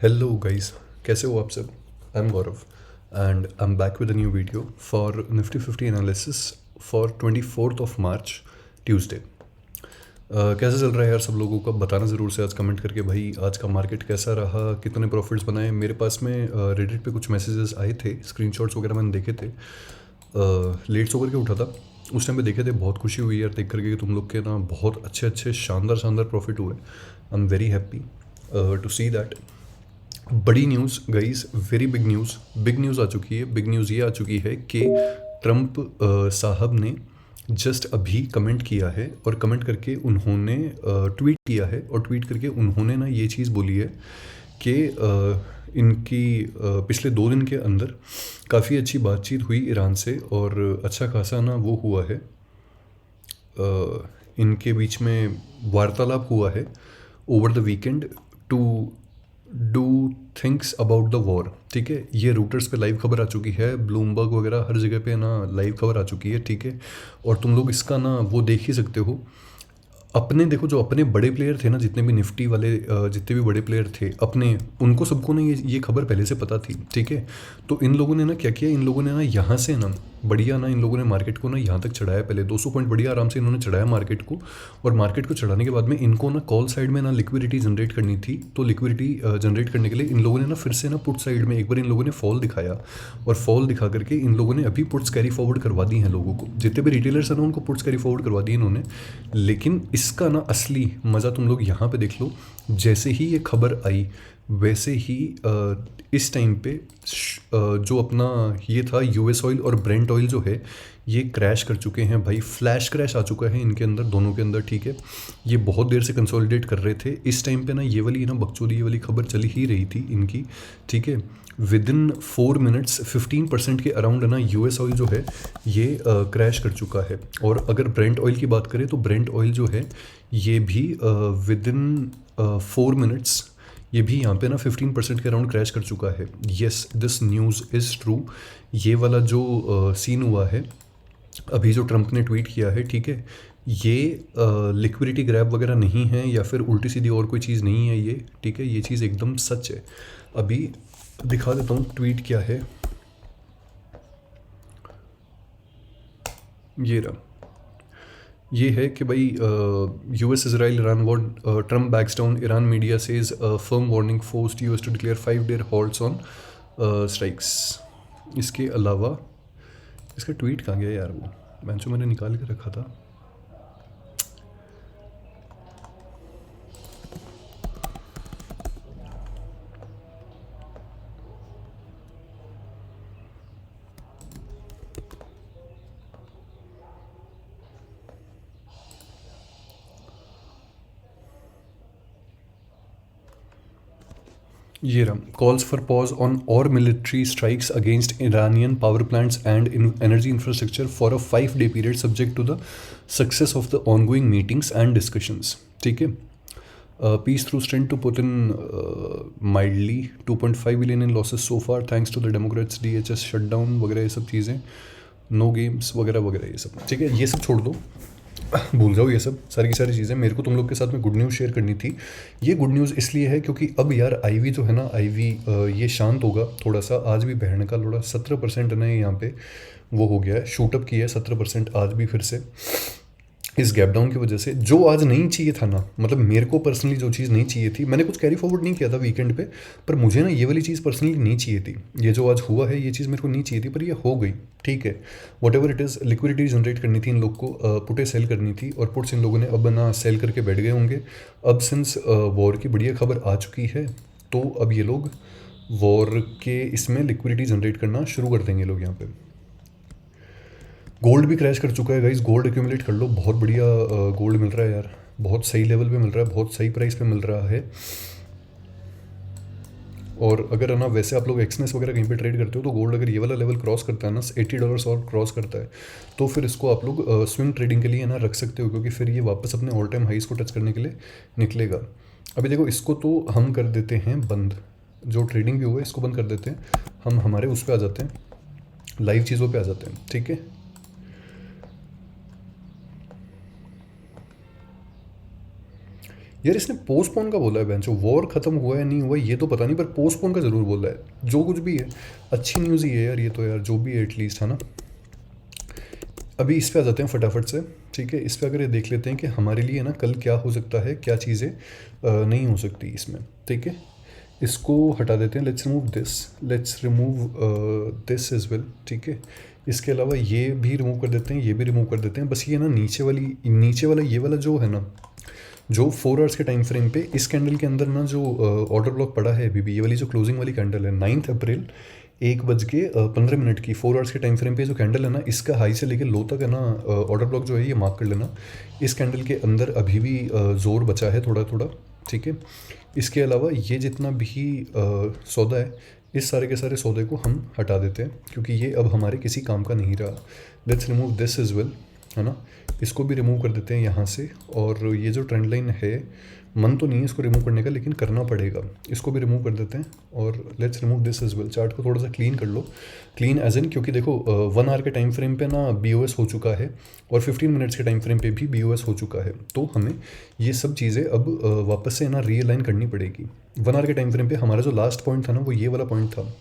Hello guys, कैसे हो आप सब। I am Gaurav and I am back with a new video for Nifty 50 analysis for 24th of March, Tuesday. कैसा चल रहा है यार सब लोगों का, बताना ज़रूर से आज कमेंट करके भाई आज का मार्केट कैसा रहा, कितने प्रॉफिट्स बनाए। मेरे पास में रेडिट पे कुछ मैसेजेस आए थे, स्क्रीनशॉट्स वगैरह मैंने देखे थे। लेट सो करके उठा था, उस टाइम पे देखे थे, बहुत खुशी हुई यार देख करके कि तुम लोग के ना बहुत अच्छे अच्छे शानदार शानदार प्रॉफिट हुए। I am very happy to see that. बड़ी news guys, very big news आ चुकी है। बिग न्यूज़ ये आ चुकी है कि ट्रंप साहब ने जस्ट अभी कमेंट किया है और कमेंट करके उन्होंने ट्वीट किया है और ट्वीट करके उन्होंने ना ये चीज़ बोली है कि इनकी पिछले 2 दिन के अंदर काफ़ी अच्छी बातचीत हुई ईरान से और अच्छा खासा ना वो हुआ है, इनके बीच में वार्तालाप हुआ है over the weekend to do things about the war. ठीक है, ये रूटर्स पे लाइव खबर आ चुकी है, ब्लूमबर्ग वगैरह हर जगह पे ना लाइव खबर आ चुकी है। ठीक है, और तुम लोग इसका ना वो देख ही सकते हो। अपने देखो, जो अपने बड़े प्लेयर थे ना, जितने भी निफ्टी वाले जितने भी बड़े प्लेयर थे अपने, उनको सबको ना ये खबर पहले से पता थी। ठीक है, तो इन लोगों ने ना क्या किया, इन लोगों ने ना यहाँ से ना बढ़िया ना इन लोगों ने मार्केट को ना यहाँ तक चढ़ाया। पहले 200 पॉइंट बढ़िया आराम से इन्होंने चढ़ाया मार्केट को, और मार्केट को चढ़ाने के बाद में इनको ना कॉल साइड में ना लिक्विडिटी जनरेट करनी थी। तो लिक्विडिटी जनरेट करने के लिए इन लोगों ने ना फिर से ना पुट साइड में एक बार इन लोगों ने फॉल दिखाया, और फॉल दिखा करके इन लोगों ने अभी पुट्स कैरी फॉरवर्ड करवा दी हैं लोगों को। जितने भी रिटेलर्स हैं ना उनको पुट्स कैरी फॉरवर्ड करवा दी इन्होंने। लेकिन इसका ना असली मज़ा तुम लोग यहाँ पे देख लो। जैसे ही ये खबर आई वैसे ही इस टाइम पे जो अपना ये था यूएस ऑयल और ब्रेंट ऑयल जो है ये क्रैश कर चुके हैं भाई। फ्लैश क्रैश आ चुका है इनके अंदर, दोनों के अंदर। ठीक है, ये बहुत देर से कंसोलिडेट कर रहे थे। इस टाइम पे ना ये वाली ना बकचोदी ये वाली खबर चली ही रही थी इनकी। ठीक है, विद इन 4 मिनट्स 15% के अराउंड ना यूएस ऑयल जो है ये क्रैश कर चुका है। और अगर ब्रेंट ऑयल की बात करें तो ब्रेंट ऑयल जो है ये भी विद इन 4 मिनट्स ये भी यहाँ पे ना 15% के अराउंड क्रैश कर चुका है। Yes, this news is true. ये वाला जो सीन हुआ है अभी, जो ट्रंप ने ट्वीट किया है, ठीक है, ये लिक्विडिटी ग्रैब वगैरह नहीं है या फिर उल्टी सीधी और कोई चीज़ नहीं है ये। ठीक है, ये चीज़ एकदम सच है। अभी दिखा देता हूँ ट्वीट क्या है। ये रहा, ये है कि भाई US Israel Iran war, Trump backs down, Iran media says firm warning forced US to declare 5-day halts on strikes. इसके अलावा इसका ट्वीट कहाँ गया यार, वो मैंने निकाल के रखा था। ये रहा, calls for pause on all military strikes against Iranian power plants and energy infrastructure for a 5-day period subject to the success of the ongoing meetings and discussions. ठीक है, peace through strength to put in mildly 2.5 billion in losses so far thanks to the Democrats DHS shutdown वगैरह, ये सब चीज़ें, know games वगैरह वगैरह, ये सब। ठीक है, ये सब छोड़ दो, भूल जाओ ये सब सारी की सारी चीज़ें। मेरे को तुम लोग के साथ में गुड न्यूज़ शेयर करनी थी। ये गुड न्यूज़ इसलिए है क्योंकि अब यार आईवी जो है ना, आईवी ये शांत होगा थोड़ा सा। आज भी बहने का लोड़ा 17% ना यहाँ पे वो हो गया है, शूटअप किया है 17% आज भी फिर से, इस गैप डाउन की वजह से। जो आज नहीं चाहिए था ना, मतलब मेरे को पर्सनली जो चीज़ नहीं चाहिए थी, मैंने कुछ कैरी फॉरवर्ड नहीं किया था वीकेंड पे, पर मुझे ना ये वाली चीज़ पर्सनली नहीं चाहिए थी। ये जो आज हुआ है ये चीज़ मेरे को नहीं चाहिए थी, पर ये हो गई। ठीक है, what ever it is, liquidity generate करनी थी इन लोग को, पुटे सेल करनी थी, और पुट्स इन लोगों ने अब ना सेल करके बैठ गए होंगे। अब सिंस वॉर की बढ़िया खबर आ चुकी है तो अब ये लोग वॉर के इसमें लिक्विडिटी जनरेट करना शुरू कर देंगे लोग यहाँ पे। गोल्ड भी क्रैश कर चुका है गाइस, गोल्ड एक्यूमुलेट कर लो, बहुत बढ़िया गोल्ड मिल रहा है यार, बहुत सही लेवल पे मिल रहा है, बहुत सही प्राइस पे मिल रहा है। और अगर है ना वैसे आप लोग एक्सनेस वगैरह कहीं पे ट्रेड करते हो तो गोल्ड अगर ये वाला लेवल क्रॉस करता है ना, $80 और क्रॉस करता है, तो फिर इसको आप लोग स्विंग ट्रेडिंग के लिए ना रख सकते हो, क्योंकि फिर ये वापस अपने ऑल टाइम हाइस को टच करने के लिए निकलेगा। अभी देखो, इसको तो हम कर देते हैं बंद, जो ट्रेडिंग भी हुआ है इसको बंद कर देते हैं। हम हमारे उस पर आ जाते हैं, लाइव चीज़ों पर आ जाते हैं। ठीक है, यार इसने पोस्टपोन का बोला है बेंच, वॉर ख़त्म हुआ है नहीं हुआ ये तो पता नहीं, पर पोस्टपोन का ज़रूर बोला है। जो कुछ भी है अच्छी न्यूज़ ही है यार ये तो, यार जो भी है एटलीस्ट, है ना। अभी इस पे आ जाते हैं फटाफट से, ठीक है। इस पे अगर ये देख लेते हैं कि हमारे लिए ना कल क्या हो सकता है, क्या चीज़ें नहीं हो सकती इसमें, ठीक है। इसको हटा देते हैं, let's remove this, let's remove this is well, ठीक है। इसके अलावा ये भी रिमूव कर देते हैं, ये भी रिमूव कर देते हैं। बस ये ना नीचे वाला ये वाला जो है ना, जो 4 आवर्स के टाइम फ्रेम पे इस कैंडल के अंदर ना जो ऑर्डर ब्लॉक पड़ा है अभी भी, ये वाली जो क्लोजिंग वाली कैंडल है 9 अप्रैल 1 बज के 15 मिनट की, 4 आवर्स के टाइम फ्रेम पे जो कैंडल है ना, इसका हाई से लेकर लो तक है ना ऑर्डर ब्लॉक जो है ये मार्क कर लेना। इस कैंडल के अंदर अभी भी ज़ोर बचा है थोड़ा थोड़ा, ठीक है। इसके अलावा ये जितना भी सौदा है, इस सारे के सारे सौदे को हम हटा देते हैं क्योंकि ये अब हमारे किसी काम का नहीं रहा। Let's remove this is well, है ना। इसको भी रिमूव कर देते हैं यहाँ से। और ये जो ट्रेंड लाइन है, मन तो नहीं है इसको रिमूव करने का लेकिन करना पड़ेगा, इसको भी रिमूव कर देते हैं। और let's remove this is well. Chart को थोड़ा सा क्लीन कर लो, क्लीन एज इन, क्योंकि देखो 1 आवर के टाइम फ्रेम पे ना BOS हो चुका है और 15 मिनट्स के टाइम फ्रेम पे भी BOS हो चुका है। तो हमें ये सब चीज़ें अब वापस से ना रीअलाइन करनी पड़ेगी। 1 आवर के टाइम फ्रेम पे हमारा जो लास्ट पॉइंट था ना, वो ये वाला पॉइंट था।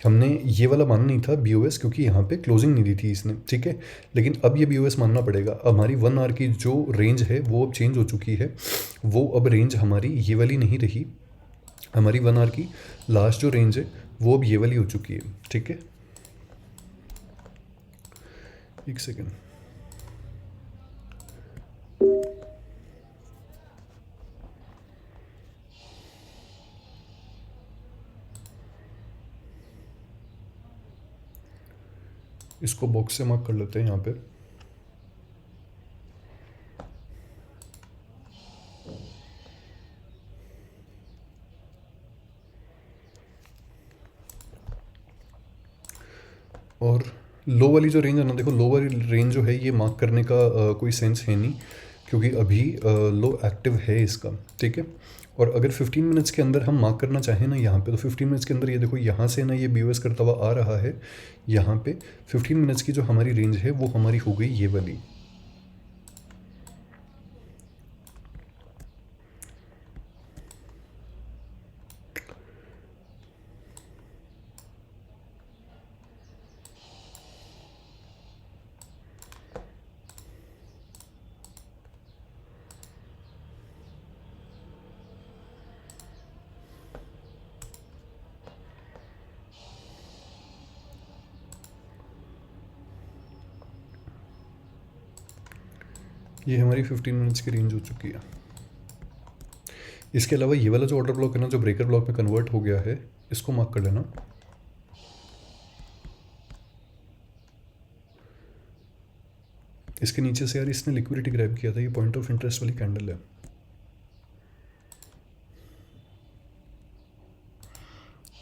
हमने ये वाला मानना नहीं था BOS, क्योंकि यहाँ पे क्लोजिंग नहीं दी थी इसने, ठीक है। लेकिन अब ये BOS मानना पड़ेगा। हमारी 1 आवर की जो रेंज है वो अब चेंज हो चुकी है। वो अब रेंज हमारी ये वाली नहीं रही, हमारी 1 आवर की लास्ट जो रेंज है वो अब ये वाली हो चुकी है, ठीक है। एक सेकेंड, इसको बॉक्स से मार्क कर लेते हैं यहाँ पे। और लो वाली जो रेंज है ना, देखो लो वाली रेंज जो है ये मार्क करने का कोई सेंस है नहीं, क्योंकि अभी लो एक्टिव है इसका, ठीक है। और अगर 15 मिनट्स के अंदर हम मार्क करना चाहें ना यहाँ पे, तो 15 मिनट्स के अंदर ये देखो यहाँ से ना ये BOS करता हुआ आ रहा है। यहाँ पे 15 मिनट्स की जो हमारी रेंज है वो हमारी हो गई ये वाली। ये हमारी 15 मिनट्स की रेंज हो चुकी है। इसके अलावा ये वाला जो ऑर्डर ब्लॉक है ना, जो ब्रेकर ब्लॉक में कन्वर्ट हो गया है, इसको मार्क कर लेना। इसके नीचे से यार इसने लिक्विडिटी ग्रैब किया था, ये पॉइंट ऑफ इंटरेस्ट वाली कैंडल है।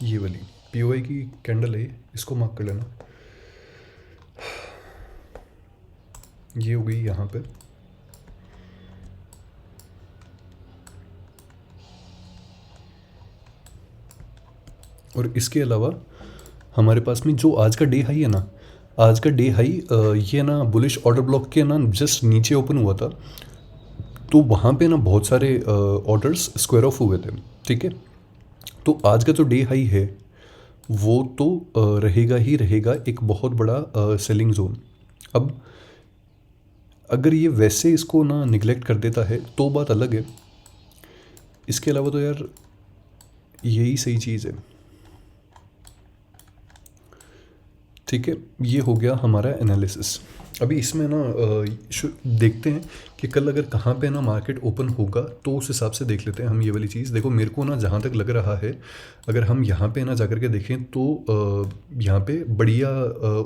ये वाली POI की कैंडल है, इसको मार्क कर लेना। ये हो गई यहाँ पे। और इसके अलावा हमारे पास में जो आज का डे हाई है ना, आज का डे हाई ये ना बुलिश ऑर्डर ब्लॉक के ना जस्ट नीचे ओपन हुआ था। तो वहाँ पे ना बहुत सारे ऑर्डर्स स्क्वायर ऑफ हुए थे, ठीक है। तो आज का जो डे हाई है वो तो रहेगा ही रहेगा एक बहुत बड़ा सेलिंग जोन। अब अगर ये वैसे इसको ना निगलेक्ट कर देता है तो बात अलग है। इसके अलावा तो यार यही सही चीज़ है, ठीक है। ये हो गया हमारा एनालिसिस। अभी इसमें ना देखते हैं कि कल अगर कहाँ पे ना मार्केट ओपन होगा, तो उस हिसाब से देख लेते हैं हम ये वाली चीज़। देखो मेरे को ना जहाँ तक लग रहा है, अगर हम यहाँ पे ना जाकर के देखें तो यहाँ पे बढ़िया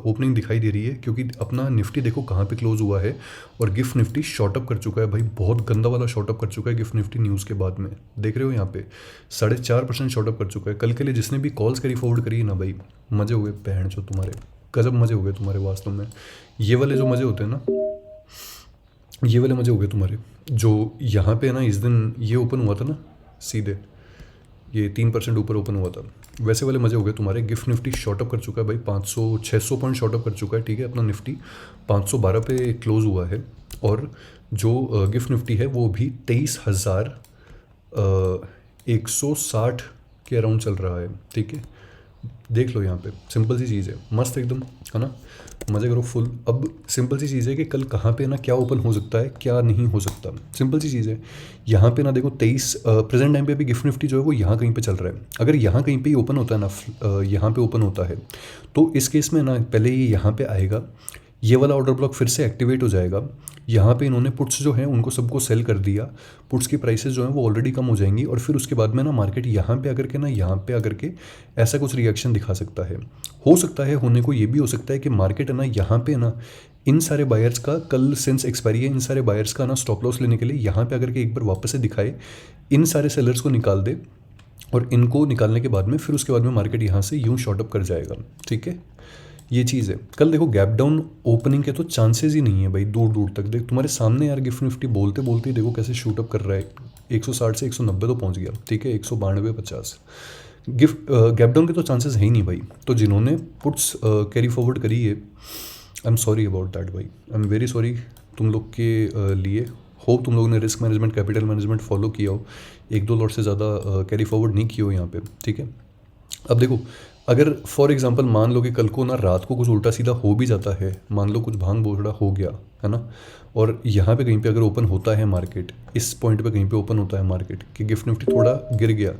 ओपनिंग दिखाई दे रही है, क्योंकि अपना निफ्टी देखो कहाँ पे क्लोज हुआ है। और गिफ्ट निफ्टी शॉर्टअप कर चुका है भाई, बहुत गंदा वाला शॉर्टअप कर चुका है गिफ्ट निफ्टी न्यूज़ के बाद में। देख रहे हो यहाँ पे 4.5% शॉर्टअप कर चुका है। कल के लिए जिसने भी कॉल्स करी फॉरवर्ड करी ना भाई, मज़े हुए बहन जो तुम्हारे, गजब मज़े हो गए तुम्हारे वास्तव में। ये वाले जो मज़े होते हैं ना, ये वाले मज़े हो गए तुम्हारे। जो यहाँ पे ना इस दिन ये ओपन हुआ था ना सीधे, ये 3% ऊपर ओपन हुआ था, वैसे वाले मज़े हो गए तुम्हारे। गिफ्ट निफ्टी शॉर्टअप कर चुका है भाई, 500-600 पॉइंट शॉर्टअप कर चुका है, ठीक है। अपना निफ्टी 512 पे क्लोज हुआ है। और जो गिफ्ट निफ्टी है वो भी 23,000 160 के अराउंड चल रहा है, ठीक है। देख लो यहाँ पे, सिंपल सी चीज़ है, मस्त एकदम, है ना। मज़े करो फुल। अब सिंपल सी चीज़ है कि कल कहाँ पे ना क्या ओपन हो सकता है, क्या नहीं हो सकता, सिंपल सी चीज़ है। यहाँ पे ना देखो 23 प्रेजेंट टाइम पे अभी गिफ्ट निफ्टी जो है वो यहाँ कहीं पे चल रहा है। अगर यहाँ कहीं पे ही ओपन होता है ना, यहाँ पे ओपन होता है, तो इस केस में ना पहले ये यहाँ पे आएगा, ये वाला ऑर्डर ब्लॉक फिर से एक्टिवेट हो जाएगा। यहाँ पे इन्होंने पुट्स जो हैं उनको सबको सेल कर दिया, पुट्स की प्राइसेस जो हैं वो ऑलरेडी कम हो जाएंगी, और फिर उसके बाद में ना मार्केट यहाँ पे आकर के ना, यहाँ पे आकर के ऐसा कुछ रिएक्शन दिखा सकता है। हो सकता है, होने को ये भी हो सकता है कि मार्केट है ना यहाँ पे ना इन सारे बायर्स का कल सिंस एक्सपायरी है, इन सारे बायर्स का ना स्टॉप लॉस लेने के लिए यहाँ पे आकर के एक बार वापस से दिखाए, इन सारे सेलर्स को निकाल दे, और इनको निकालने के बाद में फिर उसके बाद में मार्केट यहाँ से यूँ शॉर्ट अप कर जाएगा, ठीक है। ये चीज़ है। कल देखो गैप डाउन ओपनिंग के तो चांसेस ही नहीं है भाई, दूर दूर तक। देख तुम्हारे सामने यार गिफ्ट निफ्टी बोलते बोलते ही देखो कैसे शूट अप कर रहा है, 160 से 190 तो पहुंच गया, ठीक है, 192 50। गिफ्ट गैप डाउन के तो चांसेस है ही नहीं भाई। तो जिन्होंने पुट्स कैरी फॉरवर्ड करी है, I am sorry about that भाई, आई एम वेरी सॉरी तुम लोग के लिए। होप तुम लोगों ने risk management, capital management follow किया हो, एक दो लॉट से ज़्यादा कैरी फॉरवर्ड नहीं किया हो यहाँ पे, ठीक है। अब देखो, अगर फॉर एग्जांपल मान लो कि कल को ना रात को कुछ उल्टा सीधा हो भी जाता है, मान लो कुछ भांग बोझड़ा हो गया, है ना, और यहाँ पे कहीं पे अगर ओपन होता है मार्केट, इस पॉइंट पे कहीं पे ओपन होता है मार्केट कि गिफ्ट निफ्टी थोड़ा गिर गया,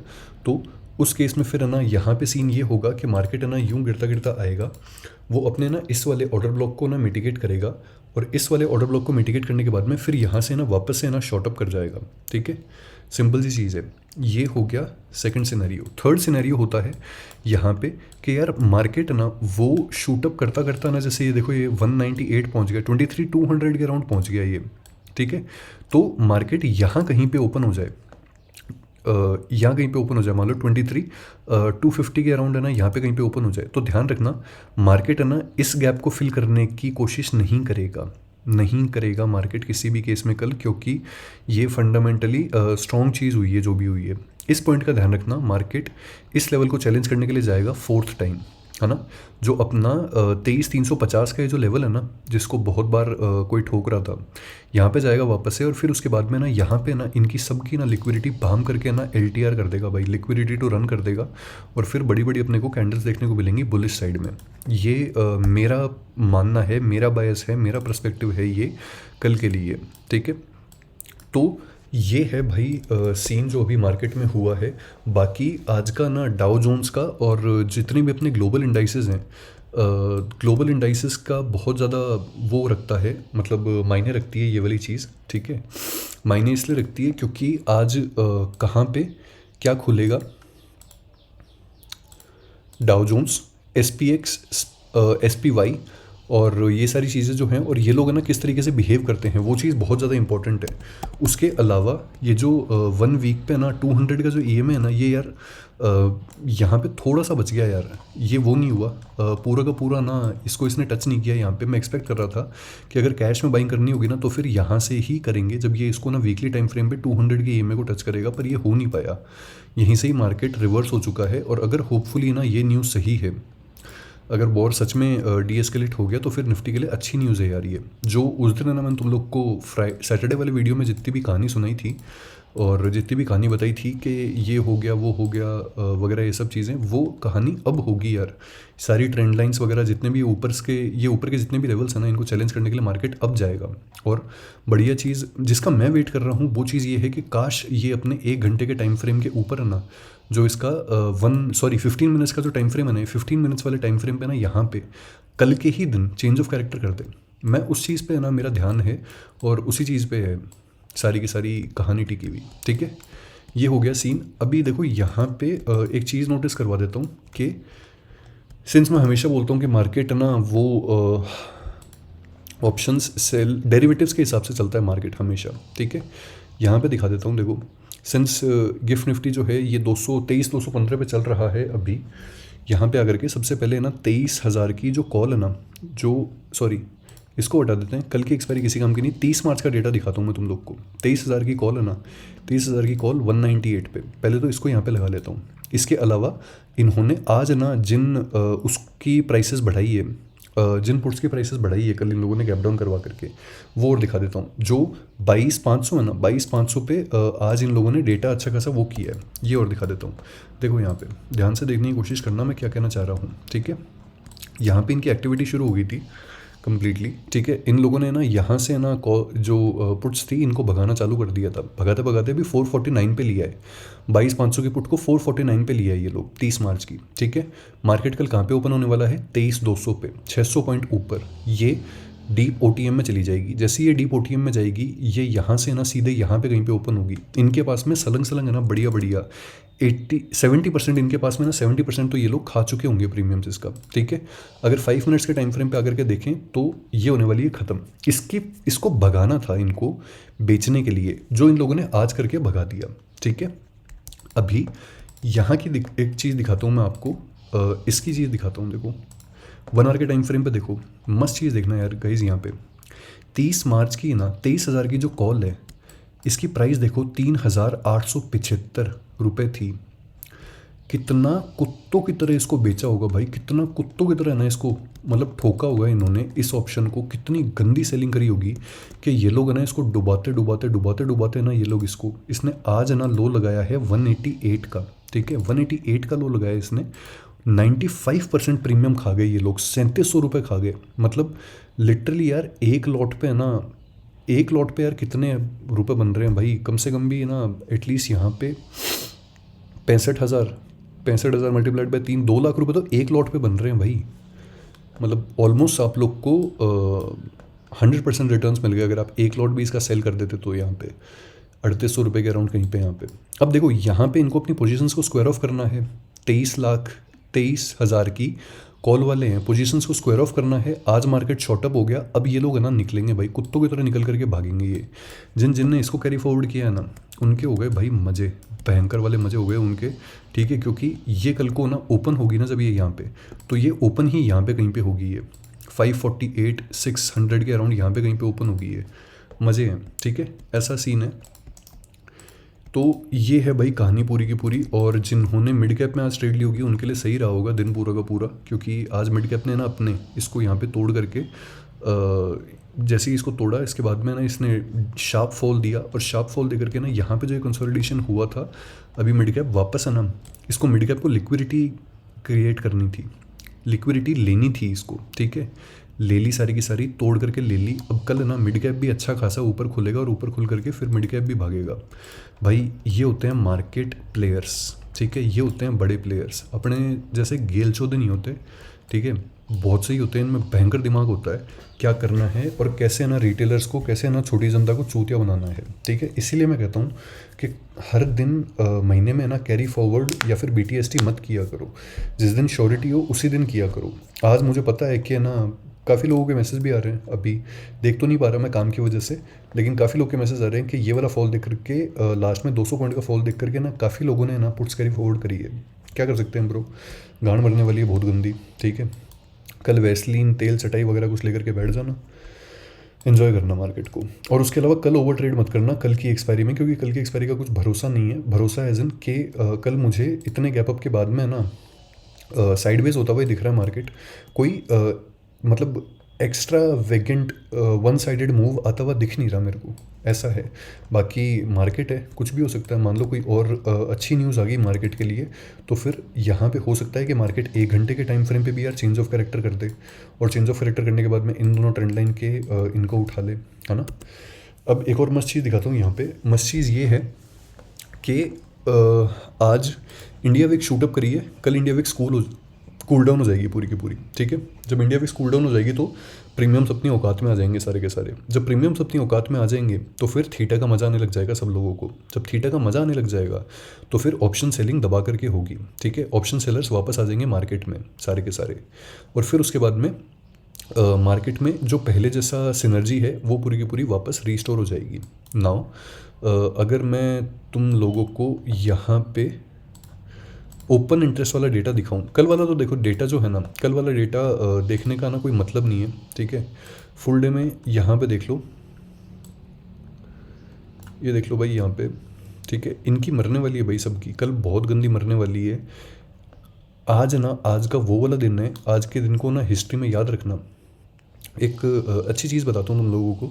तो उस केस में फिर है ना यहाँ पे सीन ये होगा कि मार्केट है ना यूँ गिरता गिरता आएगा, वो अपने ना इस वाले ऑर्डर ब्लॉक को ना मिटिगेट करेगा, और इस वाले ऑर्डर ब्लॉक को मिटिगेट करने के बाद में फिर यहाँ से ना वापस से ना शॉर्ट अप कर जाएगा, ठीक है। सिंपल सी चीज़ है। ये हो गया सेकंड सिनेरियो। थर्ड सिनेरियो होता है यहाँ पे कि यार मार्केट ना वो शूटअप करता करता ना, जैसे ये देखो ये 198 पहुँच गया, 23,200 के अराउंड पहुँच गया ये, ठीक है। तो मार्केट यहाँ कहीं पे ओपन हो जाए, यहाँ कहीं पे ओपन हो जाए, मान लो 23,250 के अराउंड है ना, यहाँ पे कहीं पे ओपन हो जाए, तो ध्यान रखना मार्केट है ना इस गैप को फिल करने की कोशिश नहीं करेगा, नहीं करेगा मार्केट किसी भी केस में कल, क्योंकि ये फंडामेंटली स्ट्रॉन्ग चीज़ हुई है जो भी हुई है। इस पॉइंट का ध्यान रखना, मार्केट इस लेवल को चैलेंज करने के लिए जाएगा फोर्थ टाइम, है ना। जो अपना 23,350 का ये जो लेवल है ना, जिसको बहुत बार कोई ठोक रहा था, यहाँ पे जाएगा वापस से, और फिर उसके बाद में ना यहाँ पे ना इनकी सबकी ना लिक्विडिटी बाम करके ना LTR कर देगा भाई, लिक्विडिटी टू रन कर देगा, और फिर बड़ी बड़ी अपने को कैंडल्स देखने को मिलेंगी बुलिश साइड में। ये मेरा मानना है, मेरा बायस है, मेरा पर्सपेक्टिव है ये कल के लिए, ठीक है। तो ये है भाई सीन जो अभी मार्केट में हुआ है। बाकी आज का ना डाउ जोन्स का और जितनी भी अपने ग्लोबल इंडाइसेस हैं, ग्लोबल इंडाइसेस का बहुत ज़्यादा वो रखता है, मतलब मायने रखती है ये वाली चीज़, ठीक है। मायने इसलिए रखती है क्योंकि आज कहाँ पे क्या खुलेगा, डाउ जोन्स, SPX, SPY, और ये सारी चीज़ें जो हैं, और ये लोग है ना किस तरीके से बिहेव करते हैं, वो चीज़ बहुत ज़्यादा इंपॉर्टेंट है। उसके अलावा ये जो 1 वीक पे ना 200 का जो EMA है ना, ये यार यहाँ पे थोड़ा सा बच गया यार, ये वो नहीं हुआ पूरा का पूरा ना, इसको इसने टच नहीं किया। यहाँ पे मैं एक्सपेक्ट कर रहा था कि अगर कैश में बाइंग करनी होगी ना तो फिर यहाँ से ही करेंगे, जब ये इसको ना वीकली टाइम फ्रेम पे 200 के EMA को टच करेगा, पर ये हो नहीं पाया। यहीं से ही मार्केट रिवर्स हो चुका है, और अगर होपफुली ना ये न्यूज़ सही है, अगर वॉर सच में डीएस्केलेट हो गया, तो फिर निफ्टी के लिए अच्छी न्यूज़ है यार ये। जो उस दिन ना मैंने तुम लोग को सैटरडे वाले वीडियो में जितनी भी कहानी सुनाई थी और जितनी भी कहानी बताई थी कि ये हो गया वो हो गया वगैरह, ये सब चीज़ें, वो कहानी अब होगी यार। सारी ट्रेंड लाइंस वगैरह जितने भी ऊपर के जितने भी लेवल्स हैं ना, इनको चैलेंज करने के लिए मार्केट अब जाएगा। और बढ़िया चीज़ जिसका मैं वेट कर रहा हूँ वो चीज़ ये है कि काश ये अपने 1 घंटे के टाइम फ्रेम के ऊपर है ना, जो इसका 15 मिनट्स का जो टाइम फ्रेम है ना, 15 मिनट्स वाले टाइम फ्रेम पे ना यहाँ पे कल के ही दिन चेंज ऑफ कैरेक्टर कर दे। मैं उस चीज़ पे ना मेरा ध्यान है, और उसी चीज़ पे है सारी की सारी कहानी टिकी हुई, ठीक है। ये हो गया सीन। अभी देखो यहाँ पे एक चीज़ नोटिस करवा देता हूँ कि सिंस मैं हमेशा बोलता हूँ कि मार्केट ना वो ऑप्शंस सेल डेरिवेटिव्स के हिसाब से चलता है मार्केट हमेशा, ठीक है। यहाँ पे दिखा देता हूँ, देखो सिंस गिफ्ट निफ्टी जो है ये 223-215 पे चल रहा है अभी। यहाँ पे आकर के सबसे पहले ना 23,000 की जो कॉल है ना, जो सॉरी इसको हटा देते हैं, कल की एक्सपायरी किसी काम की नहीं, 30 मार्च का डेटा दिखाता हूँ मैं तुम लोग को। 23,000 की कॉल है ना, 23,000 की कॉल 198 पे, पहले तो इसको यहाँ पे लगा लेता हूँ। इसके अलावा इन्होंने आज ना जिन उसकी प्राइसेस बढ़ाई है, जिन पुट्स की प्राइसेस बढ़ाई है कल इन लोगों ने गैप डाउन करवा करके, वो और दिखा देता हूँ। जो 22,500 है ना, 22,500 पे आज इन लोगों ने डेटा अच्छा खासा वो किया है, ये और दिखा देता हूँ। देखो यहाँ पे ध्यान से देखने की कोशिश करना मैं क्या कहना चाह रहा हूँ, ठीक है। यहाँ पे इनकी एक्टिविटी शुरू हो गई थी कम्प्लीटली, ठीक है। इन लोगों ने ना यहाँ से ना जो पुट्स थी इनको भगाना चालू कर दिया था, भगाते भगाते भी 449 पे लिया है। 22,500 की पुट को 449 पे लिया है ये लोग 30 मार्च की, ठीक है। मार्केट कल कहाँ पे ओपन होने वाला है, 23,200 पे, 600 पॉइंट ऊपर। ये डीप ओटीएम में चली जाएगी। जैसे ये डीप ओटीएम में जाएगी, ये यहाँ से ना सीधे यहाँ पे कहीं पे ओपन होगी। इनके पास में सलंग सलंग है ना बढ़िया बढ़िया 70% इनके पास में ना 70% तो ये लोग खा चुके होंगे प्रीमियम्स इसका, ठीक है। अगर 5 मिनट्स के टाइम फ्रेम पे आकर के देखें तो ये होने वाली है ख़त्म। इसको भगाना था इनको बेचने के लिए, जो इन लोगों ने आज करके भगा दिया, ठीक है। अभी यहाँ की एक चीज़ दिखाता हूँ मैं आपको, इसकी चीज़ दिखाता हूँ। देखो 1 आवर के टाइम फ्रेम पे देखो, मस्त चीज़ देखना यार गाइज। यहाँ पे 30 मार्च की ना 23,000 की जो कॉल है, इसकी प्राइस देखो 3,875 रुपये थी। कितना कुत्तों की तरह इसको बेचा होगा भाई, कितना कुत्तों की तरह ना इसको मतलब ठोका होगा इन्होंने इस ऑप्शन को, कितनी गंदी सेलिंग करी होगी कि ये लोग है ना इसको डुबाते डुबाते डुबाते डुबाते ना ये लोग इसने आज है ना लो लगाया है 188 का, ठीक है। 188 का लो लगाया इसने। 95% प्रीमियम खा गए ये लोग, 3700 रुपये खा गए। मतलब लिटरली यार एक लॉट पे है ना, एक लॉट पे यार कितने रुपए बन रहे हैं भाई, कम से कम भी ना एटलीस्ट यहाँ पे 65,000 मल्टीप्लाइड बाई 3, 2 लाख रुपए तो एक लॉट पे बन रहे हैं भाई। मतलब ऑलमोस्ट आप लोग को 100% रिटर्न्स मिल गए अगर आप एक लॉट भी इसका सेल कर देते तो। यहाँ पे 3800 रुपये के अराउंड कहीं पे यहाँ पे। अब देखो यहाँ पे इनको अपनी पोजीशंस को स्क्वायर ऑफ करना है। 23,23,000 की कॉल वाले हैं, पोजीशंस को स्क्वायर ऑफ करना है। आज मार्केट शॉर्टअप हो गया, अब ये लोग है ना निकलेंगे भाई, कुत्तों की तरह निकल करके भागेंगे ये। जिन ने इसको कैरी फॉरवर्ड किया है ना, उनके हो गए भाई मज़े, भयंकर वाले मज़े हो गए उनके, ठीक है। क्योंकि ये कल को ना ओपन होगी ना जब ये यहाँ पे, तो ये ओपन ही यहाँ पे कहीं पे होगी ये 548 600 के अराउंड यहाँ पे कहीं पे ओपन होगी ये। मज़े हैं, ठीक है, ऐसा सीन है। तो ये है भाई कहानी पूरी की पूरी। और जिन्होंने मिड कैप में आज ट्रेड ली होगी उनके लिए सही रहा होगा दिन पूरा का पूरा, क्योंकि आज मिड कैप ने ना अपने इसको यहाँ पे तोड़ करके जैसे ही इसको तोड़ा, इसके बाद में ना इसने शार्प फॉल दिया, और शार्प फॉल दे करके ना यहाँ पे जो कंसोलिडेशन हुआ था, अभी मिड कैप वापस है ना, इसको मिड कैप को लिक्विडिटी क्रिएट करनी थी, लिक्विडिटी लेनी थी इसको, ठीक है। ले ली सारी की सारी, तोड़ करके ले ली। अब कल ना मिड कैप भी अच्छा खासा ऊपर खुलेगा, और ऊपर खुल करके फिर मिड कैप भी भागेगा भाई। ये होते हैं मार्केट प्लेयर्स, ठीक है, ये होते हैं बड़े प्लेयर्स। अपने जैसे गेल चौधरी नहीं होते, ठीक है, बहुत सही होते हैं, इनमें भयंकर दिमाग होता है क्या करना है और कैसे ना रिटेलर्स को, कैसे ना छोटी जनता को चूतिया बनाना है, ठीक है। इसीलिए मैं कहता हूँ कि हर दिन महीने में ना कैरी फॉरवर्ड या फिर BTST मत किया करो, जिस दिन श्योरिटी हो उसी दिन किया करो। आज मुझे पता है कि ना काफ़ी लोगों के मैसेज भी आ रहे हैं, अभी देख तो नहीं पा रहा मैं काम की वजह से, लेकिन काफ़ी लोग के मैसेज आ रहे हैं कि ये वाला फॉल देख करके लास्ट में 200 पॉइंट का फॉल देख करके ना काफ़ी लोगों ने ना पुट्स कैरी फॉरवर्ड करी है। क्या कर सकते हैं ब्रो, गांड मरने वाली है बहुत गंदी, ठीक है। कल वैसलीन तेल चटाई वगैरह कुछ लेकर के बैठ जाना, एंजॉय करना मार्केट को। और उसके अलावा कल ओवर ट्रेड मत करना कल की एक्सपायरी में, क्योंकि कल की एक्सपायरी का कुछ भरोसा नहीं है। भरोसा एज इन के कल मुझे इतने गैप अप के बाद में ना साइडवेज होता हुआ दिख रहा है मार्केट, कोई मतलब एक्स्ट्रा वेगेंट वन साइडेड मूव आता हुआ दिख नहीं रहा मेरे को, ऐसा है। बाकी मार्केट है, कुछ भी हो सकता है। मान लो कोई और अच्छी न्यूज़ आ गई मार्केट के लिए, तो फिर यहाँ पे हो सकता है कि मार्केट 1 घंटे के टाइम फ्रेम पे भी यार चेंज ऑफ कैरेक्टर कर दे, और चेंज ऑफ कैरेक्टर करने के बाद में इन दोनों ट्रेंड लाइन के इनको उठा ले, है ना। अब एक और मस्त चीज़ दिखाता हूँ यहाँ पे। मस्त चीज़ ये है कि आज इंडिया वीक शूटअप करी है, कल इंडिया वीक कूल डाउन हो जाएगी पूरी की पूरी, ठीक है। जब इंडिया वीक्स कूल डाउन हो जाएगी तो प्रीमियम्स अपनी औकात में आ जाएंगे सारे के सारे। जब प्रीमियम्स अपनी औकात में आ जाएंगे तो फिर थीटा का मज़ा आने लग जाएगा सब लोगों को। जब थीटा का मज़ा आने लग जाएगा तो फिर ऑप्शन सेलिंग दबा करके होगी, ठीक है। ऑप्शन सेलर्स वापस आ जाएंगे मार्केट में सारे के सारे, और फिर उसके बाद में मार्केट में जो पहले जैसा सिनर्जी है वो पूरी की पूरी वापस रीस्टोर हो जाएगी। नाउ अगर मैं तुम लोगों को यहाँ पे ओपन इंटरेस्ट वाला डेटा दिखाऊं, कल वाला तो देखो डेटा जो है ना, कल वाला डेटा देखने का ना कोई मतलब नहीं है, ठीक है। फुल डे में यहाँ पे देख लो, ये देख लो भाई यहाँ पे, ठीक है। इनकी मरने वाली है भाई सबकी, कल बहुत गंदी मरने वाली है। आज ना, आज का वो वाला दिन है, आज के दिन को ना हिस्ट्री में याद रखना। एक अच्छी चीज़ बताता हूँ तुम लोगों को।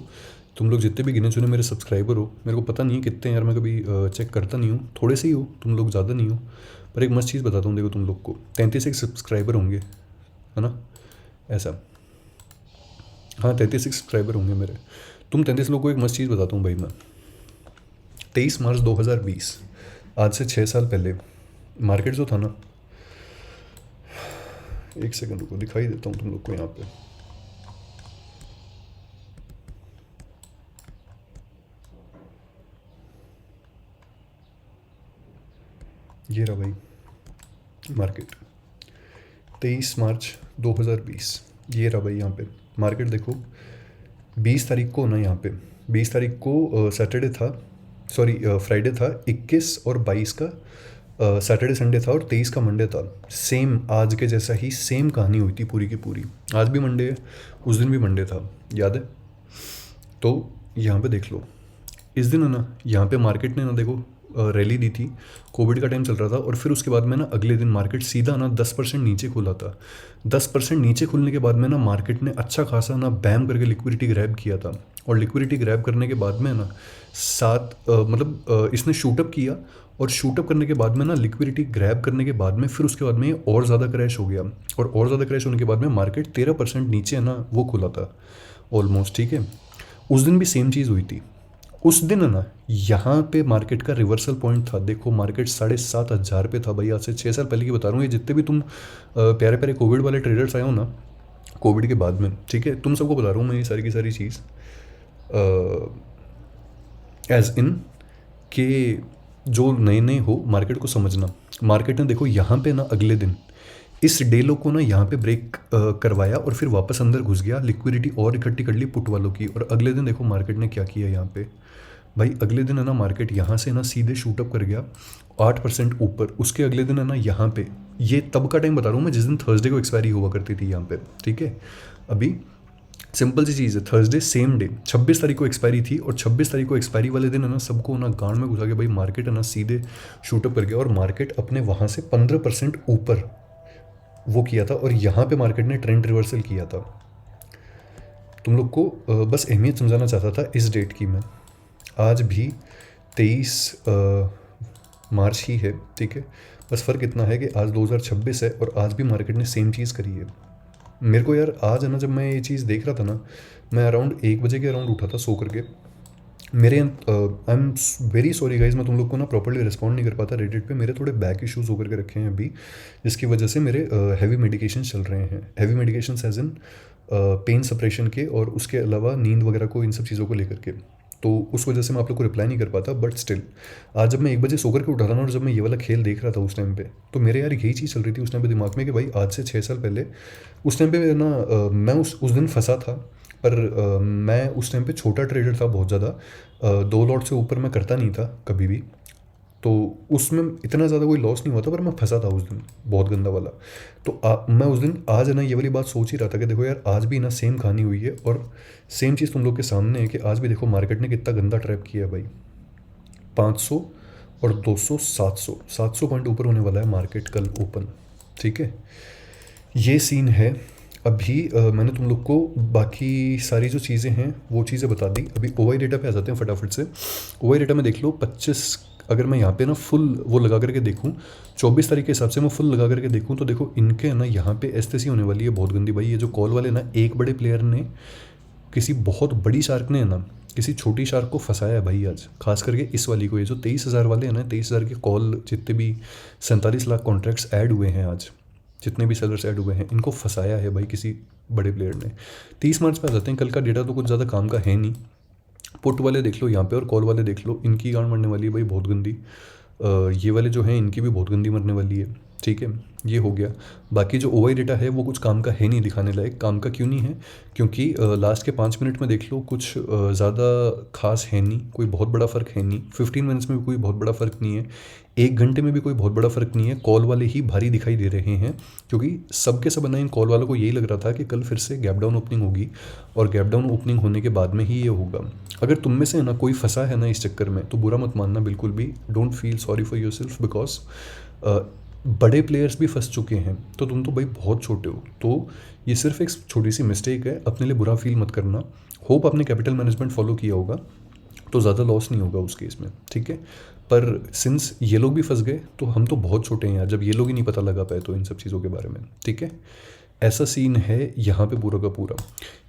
तुम लोग जितने भी गिने चुने मेरे सब्सक्राइबर हो, मेरे को पता नहीं है कितने यार, मैं कभी चेक करता नहीं हूँ, थोड़े से ही हो तुम लोग, ज़्यादा नहीं हो। पर एक मस्त चीज़ बताता हूँ देखो, तुम लोग को 33 एक सब्सक्राइबर होंगे, है ना, ऐसा। हाँ, 33 सब्सक्राइबर होंगे मेरे। तुम 33 लोगों को एक मस्त चीज़ बताता हूँ भाई मैं। 23 मार्च 2020, आज से 6 साल पहले मार्केट जो था ना, एक सेकंड रुको, दिखाई देता हूँ तुम लोग को यहाँ पे। ये रहा भाई मार्केट, 23 मार्च 2020, ये रहा भाई यहाँ पे मार्केट देखो। 20 तारीख को ना, यहाँ पे 20 तारीख को सैटरडे था, सॉरी फ्राइडे था। 21 और 22 का सैटरडे संडे था, और 23 का मंडे था। सेम आज के जैसा ही सेम कहानी हुई थी पूरी की पूरी। आज भी मंडे है, उस दिन भी मंडे था, याद है। तो यहाँ पे देख लो, इस दिन है ना, यहाँ पे मार्केट ने ना देखो रैली दी थी। कोविड का टाइम चल रहा था, और फिर उसके बाद में ना अगले दिन मार्केट सीधा ना 10% नीचे खुला था। 10% नीचे खुलने के बाद में ना मार्केट ने अच्छा खासा ना बैम करके लिक्विडिटी ग्रैब किया था। और लिक्विडिटी ग्रैब करने के बाद में ना इसने शूटअप किया, और शूटअप करने के बाद में ना लिक्विडिटी ग्रैब करने के बाद में फिर उसके बाद में और ज़्यादा क्रैश हो गया। और ज़्यादा क्रैश होने के बाद में मार्केट 13% नीचे ना वो खुला था ऑलमोस्ट, ठीक है। उस दिन भी सेम चीज़ हुई थी। उस दिन है ना, यहाँ पे मार्केट का रिवर्सल पॉइंट था। देखो मार्केट 7,500 पे था भाई, आज से 6 साल पहले की बता रहा हूँ। ये जितने भी तुम प्यारे प्यारे कोविड वाले ट्रेडर्स आए हो ना, कोविड के बाद में, ठीक है, तुम सबको बता रहा हूँ मैं ये सारी की सारी चीज़, एज इन के जो नए नए हो मार्केट को समझना। मार्केट ने देखो यहाँ पे ना अगले दिन इस डे लो को ना यहाँ पे ब्रेक करवाया, और फिर वापस अंदर घुस गया, लिक्विडिटी और इकट्ठी कर ली पुट वालों की। और अगले दिन देखो मार्केट ने क्या किया यहाँ पे भाई। अगले दिन है ना मार्केट यहाँ से ना सीधे शूटअप कर गया 8% ऊपर। उसके अगले दिन है ना यहाँ पे, ये तब का टाइम बता रहा हूँ मैं जिस दिन थर्सडे को एक्सपायरी हुआ करती थी यहाँ पे, ठीक है। अभी सिंपल सी चीज़ है, थर्सडे सेम डे 26 तारीख को एक्सपायरी थी, और 26 तारीख को एक्सपायरी वाले दिन है ना सबको ना गांड में घुसा के भाई मार्केट है ना सीधे शूटअप कर गया। और मार्केट अपने वहाँ से 15% ऊपर वो किया था, और यहाँ पे मार्केट ने ट्रेंड रिवर्सल किया था। तुम लोग को बस अहमियत समझाना चाहता था इस डेट की मैं। आज भी 23 मार्च ही है, ठीक है। बस फ़र्क इतना है कि आज 2026 है, और आज भी मार्केट ने सेम चीज़ करी है। मेरे को यार आज है ना, जब मैं ये चीज़ देख रहा था ना, मैं अराउंड 1 बजे के अराउंड उठा था सो करके। मेरे आई एम वेरी सॉरी गाइज, मैं तुम लोग को ना प्रॉपर्ली रिस्पॉन्ड नहीं कर पाता रेडिट पे। मेरे थोड़े बैक इश्यूज़ होकर के रखे हैं अभी, जिसकी वजह से मेरे हैवी मेडिकेशन चल रहे हैं। Heavy medication as in pain suppression के, और उसके अलावा नींद वगैरह को, इन सब चीज़ों को लेकर के। तो उस वजह से मैं आप लोग को रिप्लाई नहीं कर पाता। बट स्टिल आज जब मैं 1 बजे सो करके उठा था ना, और जब मैं ये वाला खेल देख रहा था उस टाइम पे, तो मेरे यार यही चीज़ चल रही थी उस टाइम पे दिमाग में कि भाई आज से 6 साल पहले उस टाइम पे ना मैं उस दिन फंसा था। पर मैं उस टाइम पे छोटा ट्रेडर था बहुत ज़्यादा, 2 लॉट से ऊपर मैं करता नहीं था कभी भी। तो उसमें इतना ज़्यादा कोई लॉस नहीं हुआ था, पर मैं फंसा था उस दिन बहुत गंदा वाला। तो मैं उस दिन आज है ना ये वाली बात सोच ही रहा था कि देखो यार आज भी ना सेम कहानी हुई है, और सेम चीज़ तुम लोग के सामने है कि आज भी देखो मार्केट ने कितना गंदा ट्रैप किया है भाई। 500 और 200, 700 पॉइंट ऊपर होने वाला है मार्केट कल ओपन, ठीक है। ये सीन है। अभी मैंने तुम लोग को बाकी सारी जो चीज़ें हैं वो चीज़ें बता दी। अभी ओवाई डेटा पे आ जाते हैं फटाफट से। ओवाई डेटा में देख लो 25, अगर मैं यहाँ पे ना फुल वो लगा करके देखूँ, 24 तारीख के हिसाब से मैं फुल लगा करके देखूँ, तो देखो इनके ना यहाँ पे एसटीसी होने वाली है बहुत गंदी भाई। ये जो कॉल वाले ना, एक बड़े प्लेयर ने, किसी बहुत बड़ी शार्क ने है ना किसी छोटी शार्क को फंसाया है भाई आज, खास करके इस वाली को। ये जो 23,000 वाले हैं ना, 23,000 के कॉल, जितने भी 47 लाख कॉन्ट्रैक्ट्स ऐड हुए हैं आज, जितने भी सेलर्स ऐड हुए हैं, इनको फंसाया है भाई किसी बड़े प्लेयर ने। 30 मार्च पे आ जाते हैं। कल का डेटा तो कुछ ज़्यादा काम का है नहीं। पुट वाले देख लो यहाँ पे, और कॉल वाले देख लो, इनकी गांड मरने वाली है भाई बहुत गंदी। ये वाले जो हैं इनकी भी बहुत गंदी मरने वाली है, ठीक है। ये हो गया। बाकी जो ओवाई डेटा है वो कुछ काम का है नहीं, दिखाने लायक। काम का क्यों नहीं है? क्योंकि लास्ट के 5 मिनट में देख लो, कुछ ज़्यादा खास है नहीं, कोई बहुत बड़ा फ़र्क है नहीं। 15 मिनट्स में भी कोई बहुत बड़ा फ़र्क नहीं है। 1 घंटे में भी कोई बहुत बड़ा फ़र्क नहीं है। कॉल वाले ही भारी दिखाई दे रहे हैं, क्योंकि सब के सब ना इन कॉल वालों को यही लग रहा था कि कल फिर से गैप डाउन ओपनिंग होगी, और गैप डाउन ओपनिंग होने के बाद में ही ये होगा। अगर तुम में से ना कोई फंसा है ना इस चक्कर में, तो बुरा मत मानना बिल्कुल भी। Don't feel sorry for your self, because बड़े प्लेयर्स भी फंस चुके हैं, तो तुम तो भाई बहुत छोटे हो। तो ये सिर्फ एक छोटी सी मिस्टेक है, अपने लिए बुरा फील मत करना। होप आपने कैपिटल मैनेजमेंट फॉलो किया होगा, तो ज़्यादा लॉस नहीं होगा उस केस में, ठीक है। पर सिंस ये लोग भी फंस गए, तो हम तो बहुत छोटे हैं यार, जब ये लोग ही नहीं पता लगा पाए तो इन सब चीज़ों के बारे में, ठीक है। ऐसा सीन है यहाँ पे पूरा का पूरा।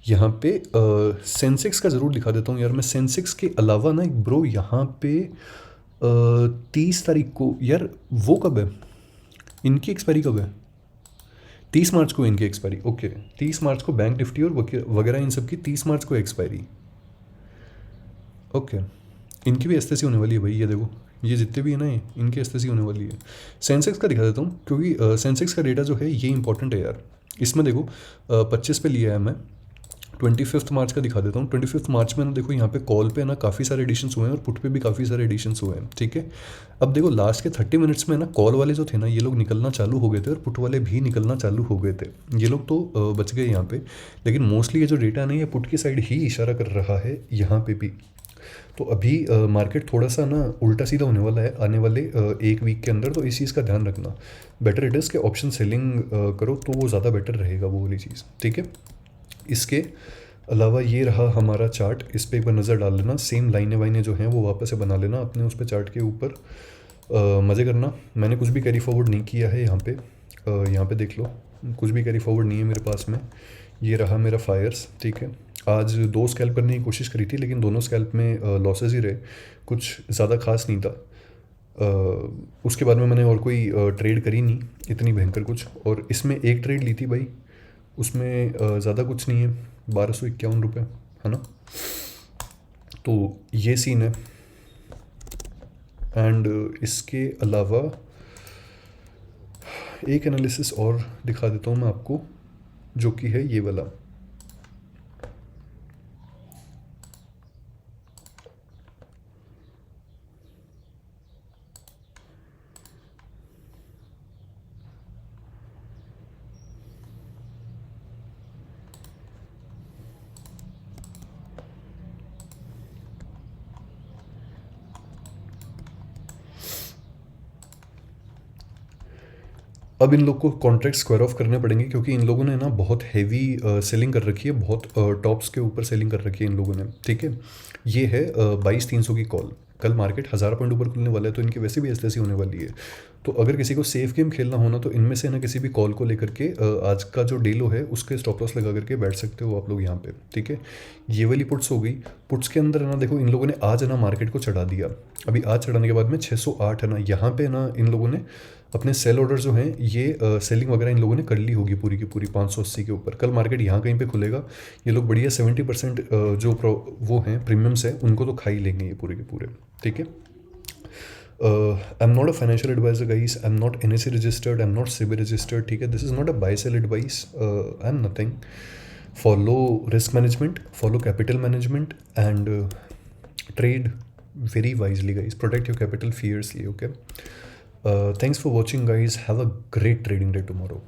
यहाँ पे सेंसेक्स का ज़रूर दिखा देता हूँ यार मैं। सेंसेक्स के अलावा ना एक ब्रो यहाँ पे 30 तारीख को यार, वो कब है इनकी एक्सपायरी, कब है? 30 मार्च को इनकी एक्सपायरी, ओके। 30 मार्च को बैंक निफ्टी और वगैरह इन सब की 30 मार्च को एक्सपायरी, ओके। इनकी भी एसटीसी होने वाली है भाई, ये देखो, ये जितने भी है ना, ये इनकी एसटीसी होने वाली है। सेंसेक्स का दिखा देता हूँ, क्योंकि सेंसेक्स का डेटा जो है ये इंपॉर्टेंट है यार। इसमें देखो 25 पे लिया है मैं। 25 मार्च का दिखा देता हूँ। 25 मार्च में ना देखो, यहाँ पे कॉल पे ना काफ़ी सारे एडिशंस हुए हैं और पुट पे भी काफ़ी सारे एडिशंस हुए हैं, ठीक है। अब देखो लास्ट के 30 मिनट्स में ना कॉल वाले जो थे ना, ये लोग निकलना चालू हो गए थे और पुट वाले भी निकलना चालू हो गए थे। ये लोग तो बच गए यहाँ पे, लेकिन मोस्टली ये जो डेटा नहीं है पुट की साइड ही इशारा कर रहा है यहाँ पे भी। तो अभी मार्केट थोड़ा सा ना उल्टा सीधा होने वाला है आने वाले 1 वीक के अंदर, तो इस चीज़ का ध्यान रखना। बेटर इट इज़ कि ऑप्शन सेलिंग करो, तो वो ज़्यादा बेटर रहेगा वो वाली चीज़, ठीक है। इसके अलावा ये रहा हमारा चार्ट, इस पर एक बार नज़र डाल लेना। सेम लाइनें वाइनें जो हैं वो वापस से बना लेना अपने उस पर चार्ट के ऊपर। मज़े करना, मैंने कुछ भी कैरी फॉरवर्ड नहीं किया है यहाँ पे। यहाँ पे देख लो, कुछ भी कैरी फॉरवर्ड नहीं है मेरे पास में। ये रहा मेरा फायर्स, ठीक है। आज 2 स्कैल्प करने की कोशिश करी थी, लेकिन दोनों स्कैल्प में लॉसेज ही रहे, कुछ ज़्यादा खास नहीं था। उसके बाद में मैंने और कोई ट्रेड करी नहीं इतनी भयंकर कुछ। और इसमें एक ट्रेड ली थी भाई, उसमें ज़्यादा कुछ नहीं है, 1251 रुपये, है ना। तो ये सीन है। एंड इसके अलावा एक एनालिसिस और दिखा देता हूँ मैं आपको, जो कि है ये वाला। अब इन लोग को कॉन्ट्रैक्ट स्क्वायर ऑफ करने पड़ेंगे, क्योंकि इन लोगों ने ना बहुत हैवी सेलिंग कर रखी है, बहुत टॉप्स के ऊपर सेलिंग कर रखी है इन लोगों ने, ठीक है। ये है 22,300 की कॉल। कल मार्केट 1000 पॉइंट ऊपर खुलने वाला है, तो इनकी वैसे भी ऐसी होने वाली है। तो अगर किसी को सेफ गेम खेलना हो ना, तो इनमें से ना किसी भी कॉल को लेकर के आज का जो डे लो है उसके स्टॉप लॉस लगा करके बैठ सकते हो आप लोग यहाँ पे, ठीक है। ये वाली पुट्स हो गई। पुट्स के अंदर है ना, देखो इन लोगों ने आज है ना मार्केट को चढ़ा दिया। अभी आज चढ़ाने के बाद में 608 है ना, यहाँ पे ना इन लोगों ने अपने सेल ऑर्डर जो हैं ये सेलिंग वगैरह इन लोगों ने कर ली होगी पूरी की पूरी 580 के ऊपर। कल मार्केट यहाँ कहीं पे खुलेगा, ये लोग बढ़िया 70% जो वो हैं प्रीमियम्स हैं उनको तो खा ही लेंगे ये पूरे के पूरे, ठीक है। I am not a financial adviser guys, I am not NSE registered, I am not SEBI registered, ठीक है। This is not a buy sell advice, I am nothing. Follow risk management, follow capital management and trade very wisely guys, protect your capital fiercely, okay. Thanks for watching guys, have a great trading day tomorrow.